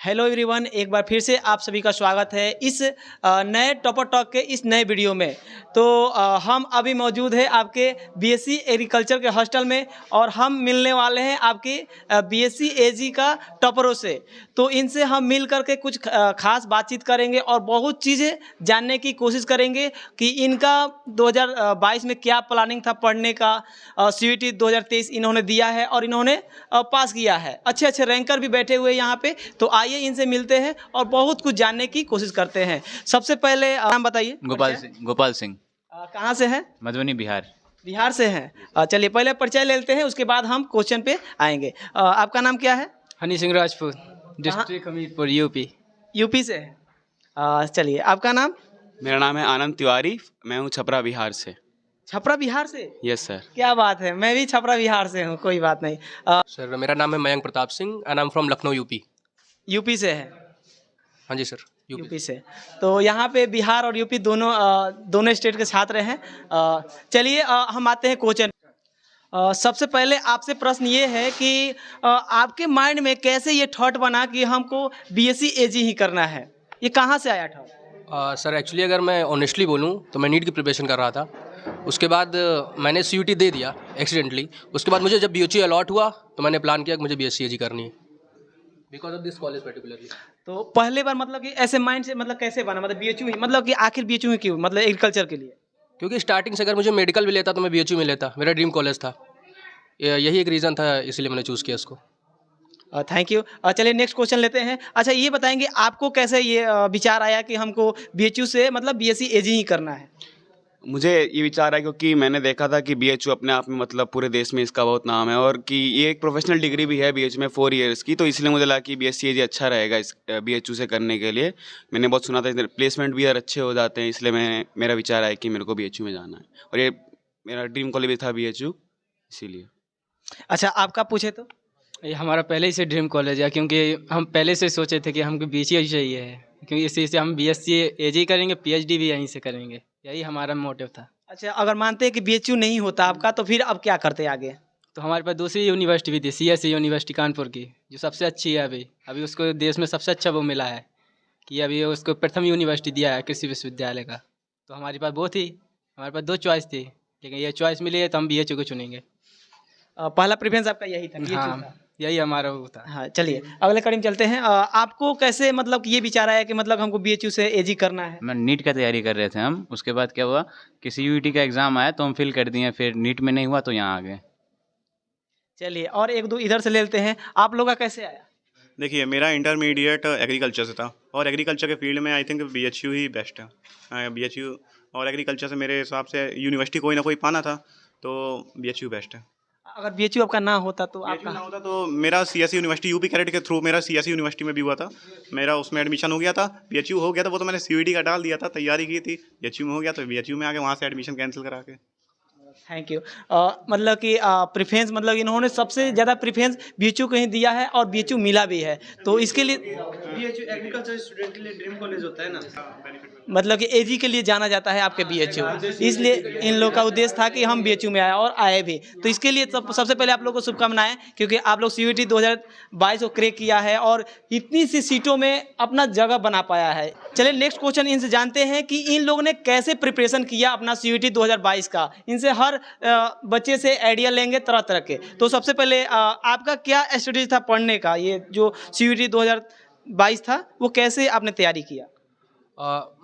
Hello everyone, एक बार फिर से आप सभी का स्वागत है इस नए टॉपर टॉक के इस नए वीडियो में। तो हम अभी मौजूद है आपके बीएससी एग्रीकल्चर के हॉस्टल में और हम मिलने वाले हैं आपके बीएससी एजी का टॉपरों से। तो इनसे हम मिल करके कुछ खास बातचीत करेंगे और बहुत चीज़ें जानने की कोशिश करेंगे कि इनका 2022 में क्या प्लानिंग था पढ़ने का। CUET 2023 इन्होंने दिया है और इन्होंने पास किया है। अच्छे अच्छे रैंकर भी बैठे हुए यहाँ पे। तो आइए इनसे मिलते हैं और बहुत कुछ जानने की कोशिश करते हैं। सबसे पहले नाम बताइए। गोपाल सिंह। कहाँ से हैं? मधुबनी, बिहार। बिहार से हैं। चलिए पहले परिचय ले लेते हैं, उसके बाद हम क्वेश्चन पे आएंगे। आपका नाम क्या है? Honey Singh Rajput, district Hamirpur, UP. UP से है। चलिए आपका नाम? मेरा नाम है आनंद तिवारी, मैं हूँ छपरा बिहार से। छपरा बिहार से? Yes sir. क्या बात है, मैं भी छपरा बिहार से हूँ। कोई बात नहीं। सर मेरा नाम है Mayank Pratap Singh and I am from Lucknow, UP. UP से है? हाँ जी सर, यूपी से। तो यहाँ पे बिहार और यूपी दोनों स्टेट के छात्र हैं। चलिए हम आते हैं क्वेश्चन। सबसे पहले आपसे प्रश्न ये है कि आपके माइंड में कैसे ये थॉट बना कि हमको बीएससी एजी ही करना है? ये कहाँ से आया था? सर एक्चुअली अगर मैं ऑनेस्टली बोलूँ तो मैं नीट की प्रिपरेशन कर रहा था। उसके बाद मैंने CUET दे दिया एक्सीडेंटली। उसके बाद मुझे जब BHU अलॉट हुआ तो मैंने प्लान किया कि मुझे BSc AG करनी है because of this college particularly. तो पहले बार मतलब कि ऐसे माइंड से मतलब कैसे बना, मतलब BHU ही, मतलब कि आखिर BHU ही क्यों, मतलब एग्रीकल्चर के लिए? क्योंकि स्टार्टिंग से अगर मुझे मेडिकल भी लेता तो मैं BHU में लेता, मेरा ड्रीम कॉलेज था। यही एक रीज़न था, इसलिए मैंने चूज़ किया इसको। Thank you. चलिए नेक्स्ट क्वेश्चन लेते हैं। अच्छा ये बताएंगे आपको कैसे ये विचार आया कि हमको BHU से मतलब BSc AG ही करना है? मुझे ये विचार है क्योंकि मैंने देखा था कि BHU अपने आप में मतलब पूरे देश में इसका बहुत नाम है और कि ये एक प्रोफेशनल डिग्री भी है BHU में 4 इयर्स की। तो इसलिए मुझे लगा कि BSc AG अच्छा रहेगा इस BHU से करने के लिए। मैंने बहुत सुना था प्लेसमेंट भी यार अच्छे हो जाते हैं, इसलिए मेरा विचार है कि मेरे को BHU में जाना है और ये मेरा ड्रीम कॉलेज भी था BHU, इसीलिए। अच्छा आपका पूछे तो? ये हमारा पहले ही से ड्रीम कॉलेज है, क्योंकि हम पहले से सोचे थे कि हमको BCA चाहिए है, क्योंकि इसी से हम BSc AG करेंगे, PhD भी यहीं से करेंगे। यही हमारा मोटिव था। अच्छा अगर मानते हैं कि BHU नहीं होता आपका तो फिर अब क्या करते आगे? तो हमारे पास दूसरी यूनिवर्सिटी भी थी, CSE यूनिवर्सिटी कानपुर की, जो सबसे अच्छी है। अभी उसको देश में सबसे अच्छा वो मिला है कि अभी उसको प्रथम यूनिवर्सिटी दिया है कृषि विश्वविद्यालय का। तो हमारे पास वो थी, हमारे पास 2 चॉइस थी, लेकिन ये चॉइस मिली है तो हम BHU को चुनेंगे। पहला प्रेफरेंस आपका यही था? BHU हाँ, था। यही हमारा वो था। हाँ चलिए अगले कड़ी में चलते हैं। आपको कैसे मतलब ये विचार आया कि मतलब हमको BHU से AG करना है? मैं नीट का तैयारी कर रहे थे हम। उसके बाद क्या हुआ कि CUET का एग्ज़ाम आया तो हम फिल कर दिए, फिर नीट में नहीं हुआ तो यहाँ आ गए। चलिए और एक दो इधर से ले लेते हैं। आप लोग का कैसे आया? देखिए मेरा इंटरमीडिएट एग्रीकल्चर से था और एग्रीकल्चर के फील्ड में I think BHU he best है। BHU और एग्रीकल्चर से मेरे हिसाब से यूनिवर्सिटी कोई ना कोई पाना था, तो BHU बेस्ट है। अगर BHU आपका ना होता तो BHU आपका ना होता तो मेरा CSE यूनिवर्सिटी यूपी कैडेट के थ्रू मेरा CSE यूनिवर्सिटी में भी हुआ था, मेरा उसमें एडमिशन हो गया था। BHU हो गया था, वो तो मैंने CUET का डाल दिया था, तैयारी की थी। BHU में हो गया तो BHU में आके वहाँ से एडमिशन कैंसिल करा के। Thank you. मतलब कि प्रेफरेंस मतलब इन्होंने सबसे ज़्यादा प्रेफरेंस BHU को ही दिया है और BHU मिला भी है। तो इसके लिए BHU एग्रीकल्चर स्टूडेंट के लिए ड्रीम कॉलेज होता है ना, मतलब कि AG के लिए जाना जाता है आपके BHU, इसलिए इन लोग का उद्देश्य था कि हम BHU में आए और आए भी। तो इसके लिए सबसे पहले आप लोग को शुभकामनाएं, क्योंकि आप लोग CUET 2022 को क्रैक किया है और इतनी सी सीटों में अपना जगह बना पाया है। चलिए नेक्स्ट क्वेश्चन इनसे जानते हैं कि इन लोगों ने कैसे प्रिपरेशन किया अपना CUET 2022 का। इनसे हर बच्चे से आइडिया लेंगे तरह तरह के। तो सबसे पहले आपका क्या स्ट्रेटेजी था पढ़ने का? ये जो CUET 2022 था वो कैसे आपने तैयारी किया?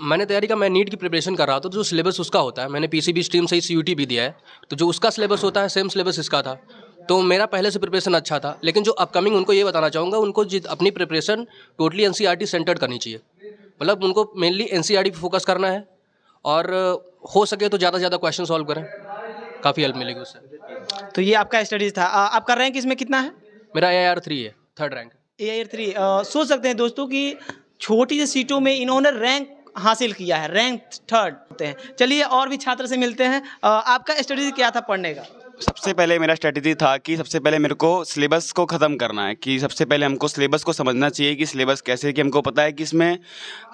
मैंने तैयारी का, मैं नीट की प्रिपरेशन कर रहा था, तो जो सिलेबस उसका होता है, मैंने PCB स्ट्रीम से ही CUET भी दिया है, तो जो उसका सिलेबस होता है सेम सिलेबस इसका था। तो मेरा पहले से प्रिपरेशन अच्छा था, लेकिन जो अपकमिंग उनको ये बताना चाहूँगा, उनको अपनी प्रिपरेशन टोटली NCERT सेंटर्ड करनी चाहिए। मतलब उनको मेनली NCERT पे फोकस करना है और हो सके तो ज़्यादा से ज़्यादा क्वेश्चन सॉल्व करें, काफ़ी हेल्प मिलेगी उससे। तो ये आपका स्टडीज था। आपका रैंक इसमें कितना है? मेरा AIR 3 है, 3rd रैंक। AIR 3। सोच सकते हैं दोस्तों कि छोटी सी सीटों में इन्होंने रैंक हासिल किया है, रैंक 3rd होते हैं। चलिए और भी छात्र से मिलते हैं। आपका स्टडीज क्या था पढ़ने का? सबसे पहले मेरा स्ट्रेटजी था कि सबसे पहले मेरे को सिलेबस को ख़त्म करना है, कि सबसे पहले हमको सिलेबस को समझना चाहिए कि सिलेबस कैसे है, कि हमको पता है कि इसमें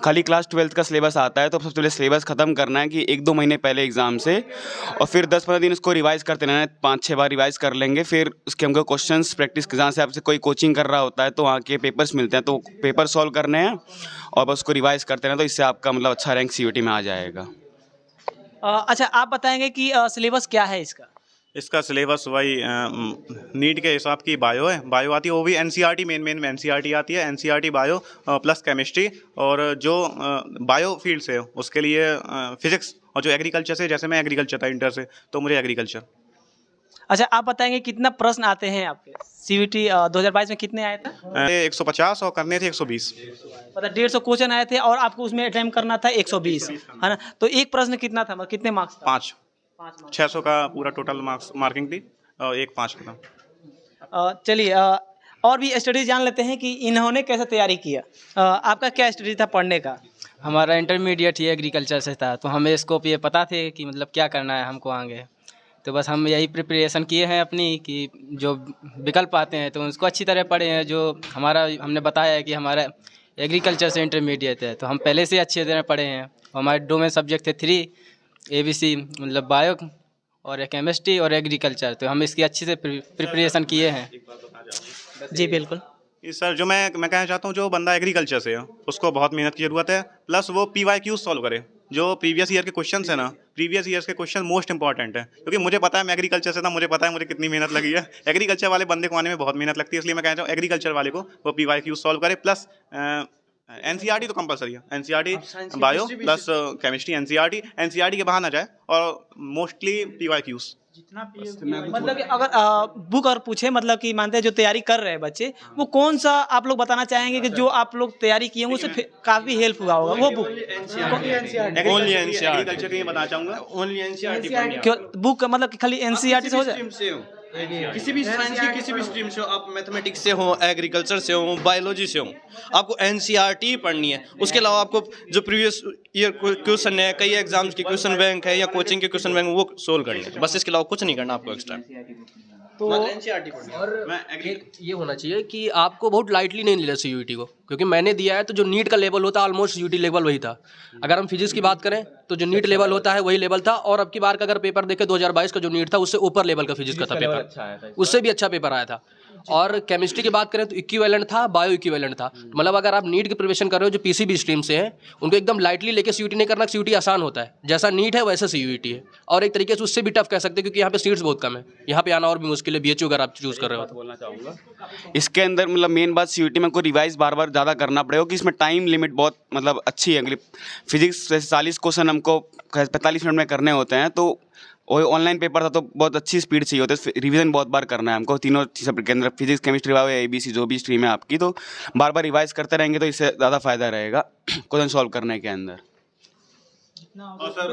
खाली क्लास 12th का सिलेबस आता है, तो सबसे पहले सिलेबस ख़त्म करना है कि 1-2 महीने पहले एग्ज़ाम से, और फिर 10-15 दिन उसको रिवाइज़ करते रहना है, 5-6 बार रिवाइज़ कर लेंगे। फिर उसके हमको क्वेश्चंस प्रैक्टिस, जहाँ से आपसे कोई कोचिंग कर रहा होता है तो वहाँ के पेपर्स मिलते हैं, तो पेपर सॉल्व करने हैं और बस उसको रिवाइज़ करते रहना, तो इससे आपका मतलब अच्छा रैंक CUET में आ जाएगा। अच्छा, आप बताएंगे कि सिलेबस क्या है इसका? इसका सिलेबस वही नीट के हिसाब की बायो है, बायो आती है, वो भी NCERT मेन NCERT आती है, NCERT बायो प्लस केमिस्ट्री, और जो बायो फील्ड से उसके लिए फिजिक्स, और जो एग्रीकल्चर से, जैसे मैं एग्रीकल्चर था इंटर से, तो मुझे एग्रीकल्चर। अच्छा, आप बताएंगे कितना प्रश्न आते हैं आपके CUET 2022 में कितने आए थे? 150 और करने थे 120। मतलब 150 क्वेश्चन आए थे और आपको उसमें अटेम्प्ट करना था 120, है ना? तो एक प्रश्न कितना था, मतलब कितने मार्क्स था? 5 600 का पूरा टोटल मार्किंग थी, और एक 5 का था। चलिए, और भी स्टडी जान लेते हैं कि इन्होंने कैसे तैयारी किया। आपका क्या स्टडी था पढ़ने का? हमारा इंटरमीडिएट ही एग्रीकल्चर से था, तो हमें स्कोप ये पता थे कि मतलब क्या करना है हमको आगे, तो बस हम यही प्रिपरेशन किए हैं अपनी कि जो विकल्प आते हैं तो उसको अच्छी तरह पढ़े हैं। जो हमने बताया है कि हमारा एग्रीकल्चर से इंटरमीडिएट है, तो हम पहले से अच्छी तरह पढ़े हैं। हमारे डोमेन सब्जेक्ट थे 3 ABC, मतलब बायो और केमिस्ट्री और एग्रीकल्चर, तो हम इसकी अच्छी से प्रिपरेशन किए हैं। जी बिल्कुल। सर, जो मैं कहना चाहता हूँ, जो बंदा एग्रीकल्चर से है उसको बहुत मेहनत की ज़रूरत है, प्लस वो PYQ सॉल्व करे। जो प्रीवियस ईयर के क्वेश्चन है ना, प्रीवियस ईयर्स के क्वेश्चन मोस्ट इंपॉर्टेंट है, क्योंकि मुझे पता है, मैं एग्रीकल्चर से था, मुझे पता है मुझे कितनी मेहनत लगी है। एग्रीकल्चर वाले बंदे को आने में बहुत मेहनत लगती है, इसलिए मैं कहना चाहूँ एग्रीकल्चर वाले को वो PYQ सॉल्व करे, प्लस NCERT तो कंपलसरी है, NCERT bio plus chemistry, NCERT के बाहर ना जाए, और मोस्टली PYQs। मतलब कि अगर बुक और पूछे, मतलब कि मानते हैं जो तैयारी कर रहे हैं बच्चे, वो कौन सा आप लोग बताना चाहेंगे कि जो आप लोग तैयारी किए होंगे उससे काफ़ी हेल्प हुआ होगा वो बुक? ओनली एग्रीकल्चर के लिए बताना चाहूँगा, ओनली NCERT बुक मतलब कि खाली NCERT से हो जाए? किसी भी साइंस की किसी भी स्ट्रीम से हो, आप मैथमेटिक्स से हो, एग्रीकल्चर से हो, बायोलॉजी से हो, आपको NCERT ही पढ़नी है। उसके अलावा आपको जो प्रीवियस ईयर क्वेश्चन है, कई एग्जाम्स के क्वेश्चन बैंक है या कोचिंग के क्वेश्चन बैंक, वो सोल्व करने हैं, बस इसके अलावा कुछ नहीं करना आपको एक्स्ट्रा। तो और एक ये होना चाहिए कि आपको बहुत लाइटली नहीं लेना CUET को, क्योंकि मैंने दिया है तो जो नीट का लेवल होता है ऑलमोस्ट CUET लेवल वही था। अगर हम फिजिक्स की बात करें तो जो नीट लेवल होता है वही लेवल था, और अब की बार का अगर पेपर देखें 2022 का जो नीट था उससे ऊपर लेवल का फिजिक्स का था पेपर, उससे भी अच्छा पेपर आया था। और केमिस्ट्री की बात करें तो इक्विवेलेंट था, बायो इक्विवेलेंट था। मतलब अगर आप नीट की प्रिपरेशन कर रहे हो जो PCB स्ट्रीम से है, उनको एकदम लाइटली लेके CUET नहीं करना। CUET आसान होता है, जैसा नीट है वैसा CUET है, और एक तरीके से उससे भी टफ कह सकते हैं, क्योंकि यहाँ पे सीट्स बहुत कम है, यहाँ पे आना और भी मुश्किल है BHU अगर आप चूज कर रहे हो तो। बोलना चाहूँगा इसके अंदर, मतलब मेन बात CUET में को रिवाइज बार बार ज़्यादा करना पड़ेगा, कि इसमें टाइम लिमिट बहुत मतलब अच्छी है। फिजिक्स जैसे 40 क्वेश्चन हमको 45 मिनट में करने होते हैं, तो वही ऑनलाइन पेपर था तो बहुत अच्छी स्पीड चाहिए होती है, रिवीजन बहुत बार करना है हमको तीनों सब्जेक्ट के अंदर, फिजिक्स केमिस्ट्री बायो ABC जो भी स्ट्रीम है आपकी, तो बार बार रिवाइज करते रहेंगे तो इससे ज़्यादा फायदा रहेगा क्वेश्चन सॉल्व करने के अंदर। और सर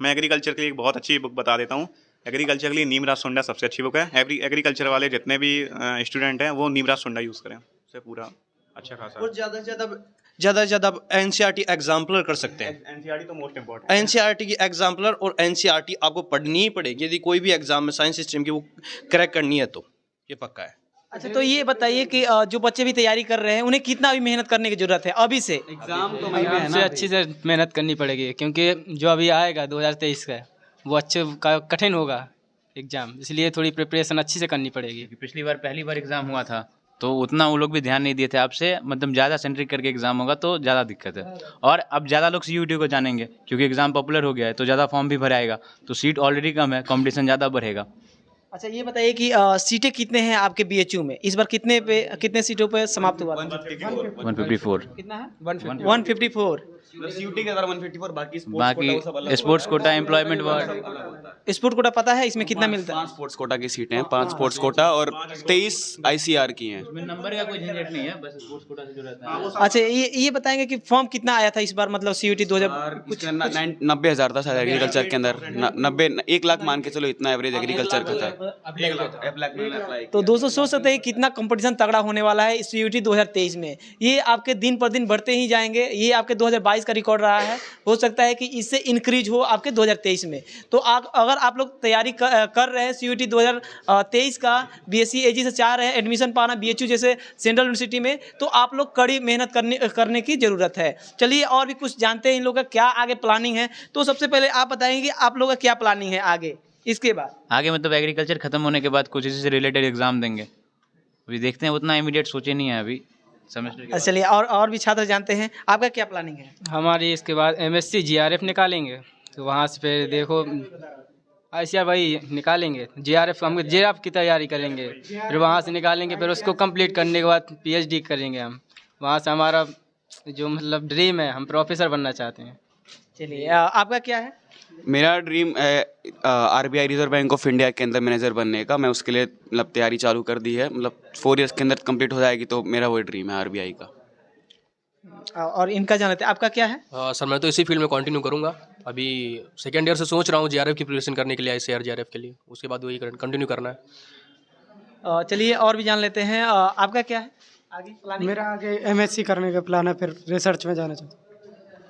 मैं एग्रीकल्चर के लिए एक बहुत अच्छी बुक बता देता हूँ। एग्रीकल्चर के लिए नीमराज सुंडा सबसे अच्छी बुक है। एग्रीकल्चर वाले जितने भी स्टूडेंट हैं वो नीमराज सुंडा यूज़ करें, उससे पूरा अच्छा खासा। और ज़्यादा से ज़्यादा NCERT एग्जाम्पलर कर सकते हैं। NCERT तो मोस्ट इंपॉर्टेंट। NCERT की एग्जाम्पलर और NCERT आपको पढ़नी ही पड़ेगी, यदि कोई भी एग्जाम में साइंस स्ट्रीम की वो क्रैक करनी है तो ये पक्का है। अच्छा, तो ये बताइए कि जो बच्चे भी तैयारी कर रहे हैं उन्हें कितना भी मेहनत करने की जरूरत है अभी से? एग्जाम तो हमसे अच्छी से मेहनत करनी पड़ेगी, क्योंकि जो अभी आएगा 2023 का वो अच्छे कठिन होगा एग्जाम, इसलिए थोड़ी प्रिपरेशन अच्छी से करनी पड़ेगी। पिछली बार पहली बार एग्ज़ाम हुआ था तो उतना वो लोग भी ध्यान नहीं दिए थे आपसे, मतलब ज़्यादा सेंट्रिक करके एग्ज़ाम होगा तो ज़्यादा दिक्कत है। और अब ज़्यादा लोग CUET को जानेंगे क्योंकि एग्ज़ाम पॉपुलर हो गया है, तो ज़्यादा फॉर्म भी भराएगा, तो सीट ऑलरेडी कम है, कंपटीशन ज़्यादा बढ़ेगा। अच्छा, ये बताइए कि सीटें कितने हैं आपके BHU में? इस बार कितने सीटों पे समाप्त हुआ? 154। कितना है? 154। CUET के अंदर 154, बाकी sports quota, employment ward. Sport Kota पता है इसमें कितना मिलता है? 5 स्पोर्ट्स कोटा की सीटें हैं, 5 स्पोर्ट्स कोटा और 23 ICR की हैं। नंबर का कोई झंझट नहीं है, बस स्पोर्ट्स कोटा से जो रहता है। अच्छा, ये बताएंगे कि फॉर्म कितना आया था इस बार, मतलब CUET 2000? कुछ 90,000 था शायद एग्रीकल्चर के अंदर, 90 1 लाख मान के चलो, इतना एवरेज एग्रीकल्चर का था। तो दोस्तों सोच सकते हैं कितना कंपटीशन तगड़ा होने वाला है इस CUET 2023 में। ये आपके दिन पर दिन बढ़ते ही जाएंगे। ये आपके 2022 का रिकॉर्ड रहा है, हो सकता है कि इससे इंक्रीज हो आपके 2023 में। तो अगर आप लोग तैयारी कर रहे हैं CUET 2023 का, BSc AG से चाह रहे हैं एडमिशन पाना BHU जैसे सेंट्रल यूनिवर्सिटी में, तो आप लोग कड़ी मेहनत करने की ज़रूरत है। चलिए और भी कुछ जानते हैं इन लोगों का क्या आगे प्लानिंग है। तो सबसे पहले आप बताएंगे कि आप लोगों का क्या प्लानिंग है आगे, इसके बाद आगे मतलब एग्रीकल्चर खत्म होने के बाद कुछ इसी से रिलेटेड एग्जाम देंगे। अभी देखते हैं, उतना इमीडिएट सोचे नहीं है अभी सेमेस्टर के बाद। चलिए और भी छात्र जानते हैं आपका क्या प्लानिंग है। हमारी इसके बाद MSc GRF निकालेंगे, तो वहाँ से फिर देखो ICAR भाई निकालेंगे। GRF हम JRF की तैयारी करेंगे, फिर वहाँ से निकालेंगे, फिर उसको कंप्लीट करने के बाद PhD करेंगे हम। वहाँ से हमारा जो मतलब ड्रीम है, हम प्रोफेसर बनना चाहते हैं। चलिए आपका क्या है। मेरा ड्रीम है RBI reserve bank of India के अंदर मैनेजर बनने का। मैं उसके लिए मतलब तैयारी चालू कर दी है, मतलब 4 इयर्स के अंदर कंप्लीट हो जाएगी, तो मेरा वही ड्रीम है RBI का। और इनका जानते हैं आपका क्या है। सर मैं तो इसी फील्ड में कंटिन्यू करूँगा। अभी सेकेंड ईयर से सोच रहा हूँ JRF की प्रिपरेशन करने के लिए, ICAR JRF के लिए, उसके बाद वही कंटिन्यू करना है। चलिए और भी जान लेते हैं आपका क्या है आगे प्लानिंग। मेरा आगे MSc करने का प्लान है, फिर रिसर्च में जाना चाहता हूँ।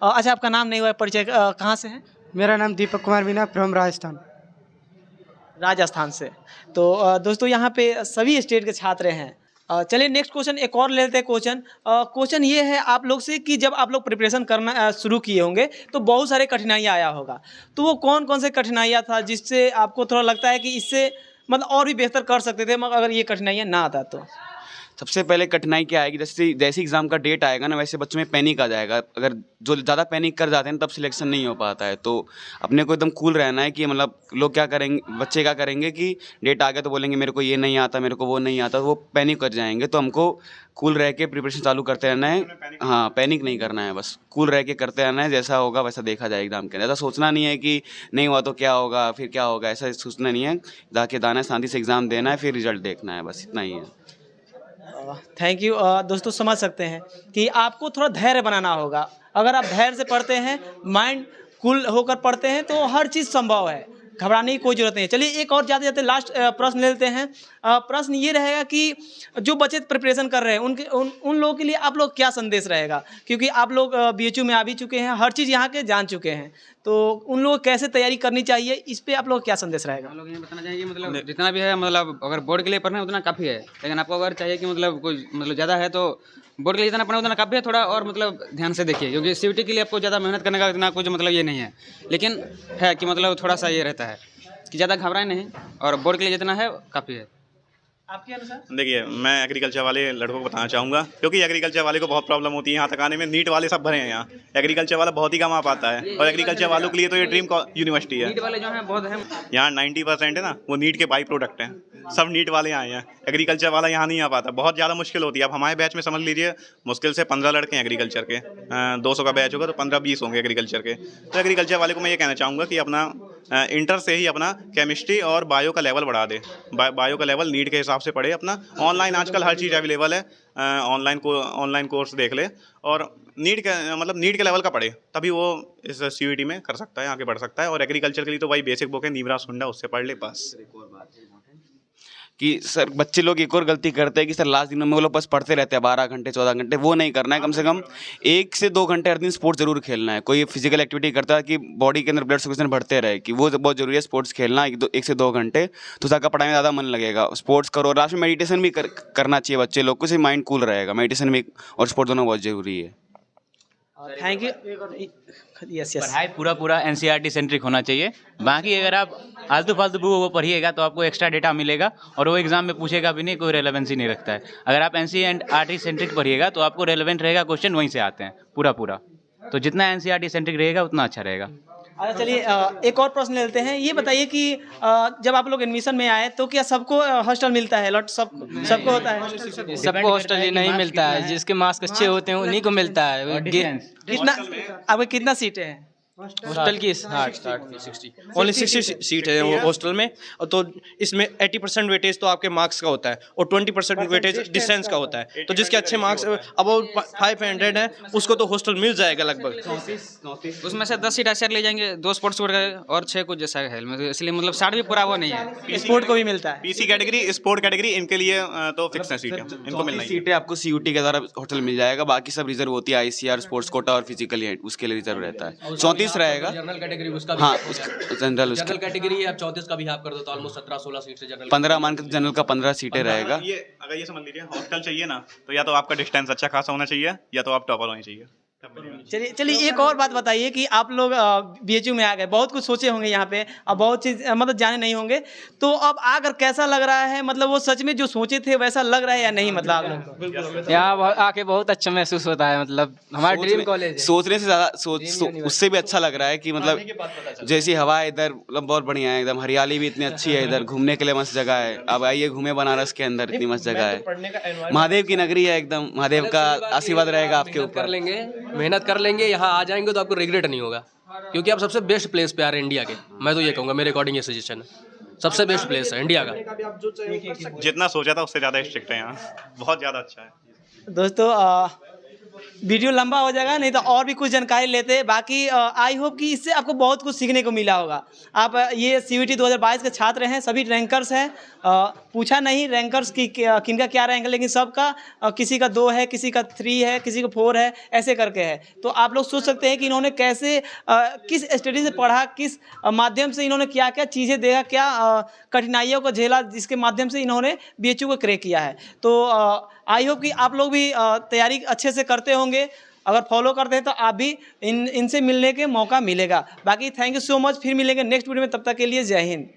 अच्छा आपका नाम नहीं हुआ है, परिचय कहाँ से है। मेरा नाम दीपक कुमार मीना, फ्रॉम राजस्थान से। तो दोस्तों यहाँ पे सभी स्टेट के छात्र हैं। चलिए नेक्स्ट क्वेश्चन एक और ले लेते हैं। क्वेश्चन ये है आप लोग से कि जब आप लोग प्रिपरेशन करना शुरू किए होंगे तो बहुत सारे कठिनाइयाँ आया होगा, तो वो कौन कौन से कठिनाइयाँ था जिससे आपको थोड़ा लगता है कि इससे मतलब और भी बेहतर कर सकते थे, मगर अगर ये कठिनाइयाँ ना आता तो। सबसे पहले कठिनाई क्या आएगी, जैसे एग्ज़ाम का डेट आएगा ना, वैसे बच्चों में पैनिक आ जाएगा। अगर जो ज़्यादा पैनिक कर जाते हैं तब सिलेक्शन नहीं हो पाता है। तो अपने को एकदम कूल रहना है कि मतलब लोग क्या करेंगे, बच्चे क्या करेंगे कि डेट आ गया तो बोलेंगे मेरे को ये नहीं आता, मेरे को वो नहीं आता, वो पैनिक कर जाएंगे। तो हमको कूल रह के प्रिपरेशन चालू करते रहना है। हाँ, पैनिक नहीं करना है, बस कूल रह के करते रहना है। जैसा होगा वैसा देखा जाए एग्ज़ाम के अंदर। ऐसा सोचना नहीं है कि नहीं हुआ तो क्या होगा, फिर क्या होगा, ऐसा सोचना नहीं है। जाके दाना शांति से एग्ज़ाम देना है, फिर रिजल्ट देखना है, बस इतना ही है। Thank you. दोस्तों समझ सकते हैं कि आपको थोड़ा धैर्य बनाना होगा। अगर आप धैर्य से पढ़ते हैं, माइंड कूल होकर पढ़ते हैं, तो हर चीज़ संभव है, घबराने की कोई ज़रूरत नहीं है। चलिए एक और जाते जाते लास्ट प्रश्न ले लेते हैं। प्रश्न ये रहेगा कि जो बच्चे प्रिपरेशन कर रहे हैं उन लोगों के लिए आप लोग क्या संदेश रहेगा, क्योंकि आप लोग BHU में आ भी चुके हैं, हर चीज़ यहाँ के जान चुके हैं, तो उन लोगों को कैसे तैयारी करनी चाहिए, इस पे आप लोग क्या संदेश रहेगा। हम लोग ये बताना चाहिए मतलब जितना भी है, मतलब अगर बोर्ड के लिए पढ़ना है उतना काफ़ी है, लेकिन आपको अगर चाहिए कि मतलब कोई मतलब ज़्यादा है तो बोर्ड के लिए जितना पढ़ना उतना काफ़ी है। थोड़ा और मतलब ध्यान से देखिए, क्योंकि CUET के लिए आपको ज़्यादा मेहनत करने का इतना कुछ मतलब ये नहीं है, लेकिन है कि मतलब थोड़ा सा ये रहता है कि ज़्यादा घबराए नहीं, और बोर्ड के लिए जितना है काफ़ी है। आपके अनुसार। देखिए मैं एग्रीकल्चर वाले लड़कों को बताना चाहूँगा, क्योंकि एग्रीकल्चर वाले को बहुत प्रॉब्लम होती है यहाँ तक आने में। नीट वाले सब भरे हैं यहाँ, एग्रीकल्चर वाला बहुत ही कम आ पाता है, और एग्रीकल्चर वालों के लिए तो ये ड्रीम यूनिवर्सिटी है। नीट वाले जो हैं बहुत हैं, यहाँ 90% है ना वो नीट के बाई प्रोडक्ट हैं, सब नीट वाले आए हैं। एग्रीकल्चर वाला यहाँ नहीं आ पाता, बहुत ज़्यादा मुश्किल होती है। अब हमारे बैच में समझ लीजिए मुश्किल से 15 लड़के हैं एग्रीकल्चर के। 200 का बैच होगा तो 15-20 होंगे एग्रीकल्चर के। तो एग्रीकल्चर वाले को मैं ये कहना चाहूँगा कि अपना इंटर से ही अपना केमिस्ट्री और बायो का लेवल बढ़ा दे। बायो का लेवल नीट के हिसाब से पढ़े अपना। ऑनलाइन आजकल हर चीज़ अवेलेबल है, ऑनलाइन कोर्स देख ले, और नीट के लेवल का पढ़े, तभी वो इस CUET में कर सकता है, आगे बढ़ सकता है। और एग्रीकल्चर के लिए तो वही बेसिक बुक है नीमराज सुंडा, उससे पढ़ ले बस। कि सर बच्चे लोग एक और गलती करते हैं कि सर लास्ट दिनों में वो लोग बस पढ़ते रहते हैं 12 घंटे 14 घंटे। वो नहीं करना है, कम से कम 1 से 2 घंटे हर दिन स्पोर्ट्स जरूर खेलना है। कोई फिजिकल एक्टिविटी करता है कि बॉडी के अंदर ब्लड सर्कुलेशन बढ़ते रहे, कि वो बहुत जरूरी है। स्पोर्ट्स खेलना 1 से 2 घंटे, तो उसका पढ़ाई में ज़्यादा मन लगेगा। स्पोर्ट्स करो, लास्ट में मेडिटेशन भी करना चाहिए बच्चे लोग को, उससे माइंड कूल रहेगा। मेडिटेशन भी और स्पोर्ट्स दोनों बहुत जरूरी है। Thank you. यस पढ़ाई पूरा NCERT सेंट्रिक होना चाहिए। बाकी अगर आप आलतू फालतू बुक वो पढ़िएगा तो आपको एक्स्ट्रा डेटा मिलेगा, और वो एग्जाम में पूछेगा भी नहीं, कोई रेलेवेंसी नहीं रखता है। अगर आप NCERT सेंट्रिक पढ़िएगा तो आपको रेलेवेंट रहेगा, क्वेश्चन वहीं से आते हैं पूरा। तो जितना NCERT सेंट्रिक रहेगा उतना अच्छा रहेगा। अच्छा चलिए एक और प्रश्न लेते हैं। ये बताइए कि जब आप लोग एडमिशन में आए तो क्या सबको हॉस्टल मिलता है? सबको होता है? सबको हॉस्टल ही नहीं मिलता है, जिसके मार्क्स अच्छे होते हैं उन्हीं को मिलता है। कितना आपके कितना सीटें हैं? हॉस्टल की हाँ 60 ओनली 60 सीट है वो हॉस्टल में। और तो इसमें 80% वेटेज तो आपके मार्क्स का होता है और 20% वेटेज डिस्टेंस का होता है। तो जिसके अच्छे मार्क्स अबाउट 500 है उसको तो हॉस्टल मिल जाएगा लगभग। उसमें से 10 सीट ऐसे ले जाएंगे, 2 स्पोर्ट्स कोटा और 6 कुछ जैसा है हेल्थ में, इसलिए मतलब 60 भी पूरा वो नहीं है। स्पोर्ट को भी मिलता है। पीसी कैटेगरी, स्पोर्ट कैटेगरी, इनके लिए तो फिक्स है सीटें, इनको मिलना ही है। सीटें आपको सीयूटी के द्वारा होटल मिल जाएगा, बाकी सब रिजर्व होती है, आईसीआर, स्पोर्ट्स कोटा और फिजिकल उसके लिए रिजर्व रहता है। 34 रहेगा। जनरल कैटेगरी उसका भी हाँ है। जनरल उसका जनरल कैटेगरी आप 34 का भी आप कर दो तो ऑलमोस्ट 17-16 सीट से जनरल 15 मान के जनरल का 15 सीटें रहेगा। ये अगर ये समझ लीजिए हॉस्टल चाहिए ना, तो या तो आपका डिस्टेंस अच्छा खासा होना चाहिए या तो आप टॉपर होने चाहिए। चलिए एक और बात बताइए कि आप लोग बीएचयू में आ गए, बहुत कुछ सोचे होंगे यहाँ पे, अब बहुत चीज़ मतलब जाने नहीं होंगे, तो अब आकर कैसा लग रहा है? मतलब वो सच में जो सोचे थे वैसा लग रहा है या नहीं? मतलब आप लोग यहाँ आके बहुत अच्छा महसूस होता है, मतलब हमारा ड्रीम कॉलेज है। सोचने से ज़्यादा उससे भी अच्छा लग रहा है कि मतलब जैसी हवा है इधर, मतलब बहुत बढ़िया है एकदम, हरियाली भी इतनी अच्छी है इधर, घूमने के लिए मस्त जगह है। अब आइए घूमे बनारस के अंदर, इतनी मस्त जगह है, महादेव की नगरी है एकदम, महादेव का आशीर्वाद रहेगा आपके ऊपर। कर लेंगे, मेहनत कर लेंगे, यहाँ आ जाएंगे तो आपको रिग्रेट नहीं होगा, क्योंकि आप सबसे बेस्ट प्लेस पे आ रहे हैं इंडिया के। मैं तो ये कहूँगा, मेरे अकॉर्डिंग ये सजेशन है, सबसे बेस्ट प्लेस है इंडिया का। जितना सोचा था उससे ज़्यादा स्ट्रिक्ट है यहाँ, बहुत ज़्यादा अच्छा है। दोस्तों वीडियो लंबा हो जाएगा, नहीं तो और भी कुछ जानकारी लेते। बाकी आई होप कि इससे आपको बहुत कुछ सीखने को मिला होगा। आप ये CUET 2022 के छात्र हैं, सभी रैंकर्स हैं, पूछा नहीं रैंकर्स की किनका क्या रैंक है, लेकिन सबका किसी का 2 है, किसी का 3 है, किसी का 4 है, ऐसे करके है। तो आप लोग सोच सकते हैं कि इन्होंने कैसे किस स्टडी से पढ़ा, किस माध्यम से इन्होंने क्या क्या चीज़ें देखा, क्या कठिनाइयों को झेला, जिसके माध्यम से इन्होंने BHU को क्रैक किया है। तो आई होप कि आप लोग भी तैयारी अच्छे से करते होंगे। अगर फॉलो करते हैं तो आप भी इनसे मिलने के मौका मिलेगा। बाकी थैंक यू सो मच, फिर मिलेंगे नेक्स्ट वीडियो में, तब तक के लिए जय हिंद।